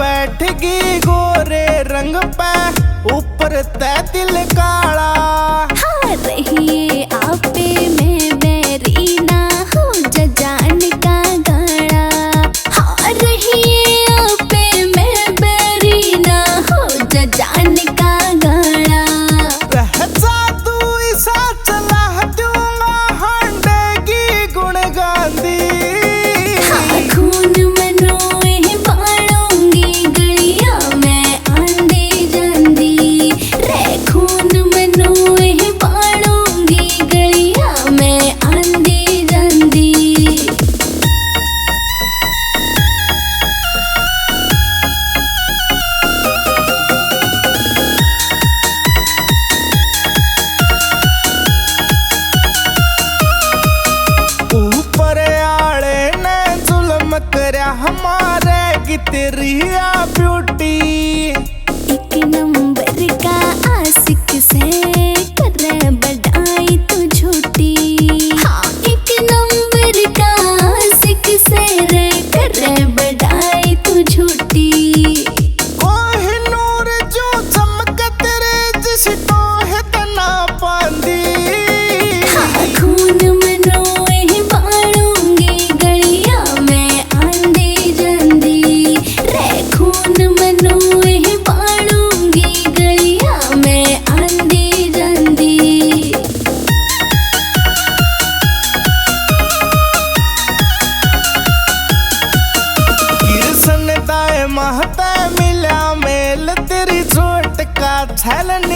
बैठगी गोरे रंग पे ऊपर तै दिल काला। हाँ रहिए आपे में बैरी ना हो जान का गाड़ा। हाँ रहिए आपे में बैरी ना हो जान का गाड़ा। रह जा तू ऐसा चला दूंगा हंडेगी गुण गांधी। हाँ खून मनोए बाड़ूंगी गलिया में आंधी जंदी रे। खून मनोए बाड़ूंगी गलिया में आंधी जंदी। ऊपर आले ने जुल्म करया हमारे की तेरी ब्यूटी। एक नंबर का आशिक से करे बड़ाई तू झूठी। हाँ एक नंबर का आशिक से रे करे बड़ाई तू झूठी। कोहिनूर जो चमक तेरे जिस तो है तना पांदी। हाँ खून मनोए बाड़ूंगी गलिया में आंधी जंदी रे। खून मनोए बाड़ूंगी गलिया में आंधी जंदी। कृष्ण दाए महता मिला मेल तेरी चोट का छलन